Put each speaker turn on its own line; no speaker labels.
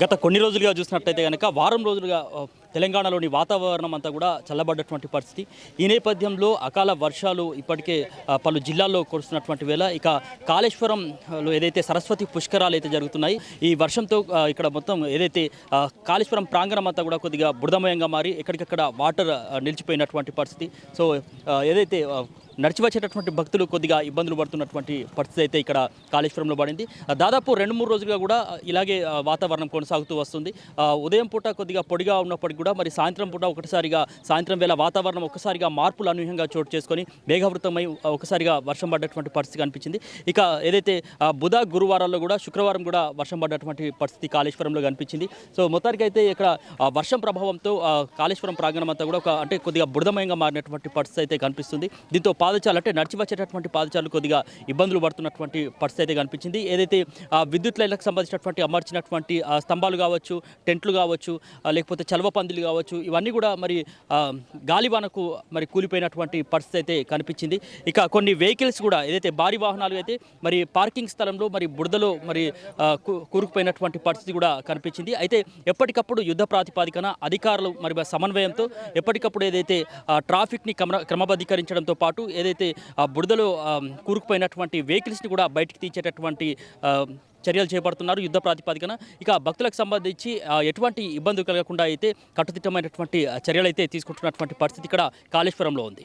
గత కొన్ని రోజులుగా చూసినట్టయితే కనుక వారం రోజులుగా తెలంగాణలోని వాతావరణం అంతా కూడా చల్లబడ్డటువంటి పరిస్థితి. ఈ నేపథ్యంలో అకాల వర్షాలు ఇప్పటికే పలు జిల్లాల్లో కురుస్తున్నటువంటి వేళ ఇక కాళేశ్వరంలో ఏదైతే సరస్వతి పుష్కరాలు అయితే జరుగుతున్నాయి, ఈ వర్షంతో ఇక్కడ మొత్తం ఏదైతే కాళేశ్వరం ప్రాంగణం అంతా కూడా కొద్దిగా బురదమయంగా మారి ఎక్కడికక్కడ వాటర్ నిలిచిపోయినటువంటి పరిస్థితి. సో ఏదైతే నడిచి వచ్చేటటువంటి భక్తులు కొద్దిగా ఇబ్బందులు పడుతున్నటువంటి పరిస్థితి అయితే ఇక్కడ కాళేశ్వరంలో పడింది. దాదాపు 2-3 రోజులుగా కూడా ఇలాగే వాతావరణం కొనసాగుతూ వస్తుంది. ఉదయం పూట కొద్దిగా పొడిగా ఉన్నప్పటికీ కూడా మరి సాయంత్రం పూట సాయంత్రం వేళ వాతావరణం ఒక్కసారిగా మార్పులు అనూహ్యంగా చోటు చేసుకొని మేఘవృతమై ఒకసారిగా వర్షం పడ్డటువంటి పరిస్థితి కనిపించింది. ఇక ఏదైతే బుధ గురువారాల్లో కూడా శుక్రవారం కూడా వర్షం పడ్డటువంటి పరిస్థితి కాళేశ్వరంలో కనిపించింది. సో మొత్తానికి అయితే ఇక్కడ వర్షం ప్రభావంతో కాళేశ్వరం ప్రాంగణం అంతా కూడా అంటే కొద్దిగా బురదమయంగా మారినటువంటి పరిస్థితి అయితే కనిపిస్తుంది. దీంతో పాదచారులు అంటే నడిచి వచ్చేటటువంటి పాదచారులు కొద్దిగా ఇబ్బందులు పడుతున్నటువంటి పరిస్థితి అయితే కనిపించింది. ఏదైతే విద్యుత్ లైన్లకు సంబంధించినటువంటి అమర్చినటువంటి స్తంభాలు కావచ్చు, టెంట్లు కావచ్చు, లేకపోతే చలవ పందిలు కావచ్చు, ఇవన్నీ కూడా మరి గాలివానకు మరి కూలిపోయినటువంటి పరిస్థితి అయితే కనిపించింది. ఇక కొన్ని వెహికల్స్ కూడా ఏదైతే భారీ వాహనాలు అయితే మరి పార్కింగ్ స్థలంలో మరి బురదలో మరి కూరుకుపోయినటువంటి పరిస్థితి కూడా కనిపించింది. అయితే ఎప్పటికప్పుడు యుద్ధ ప్రాతిపాదికన అధికారులు మరి సమన్వయంతో ఎప్పటికప్పుడు ఏదైతే ట్రాఫిక్ని క్రమబద్ధీకరించడంతో పాటు ఏదైతే బురదలో కూరుకుపోయినటువంటి వెహికల్స్ని కూడా బయటికి తీసేటటువంటి చర్యలు చేపడుతున్నారు యుద్ధ ప్రాతిపాదికన. ఇక భక్తులకు సంబంధించి ఎటువంటి ఇబ్బందులు కలగకుండా అయితే కట్టుదిట్టమైనటువంటి చర్యలు అయితే తీసుకుంటున్నటువంటి పరిస్థితి ఇక్కడ కాళేశ్వరంలో ఉంది.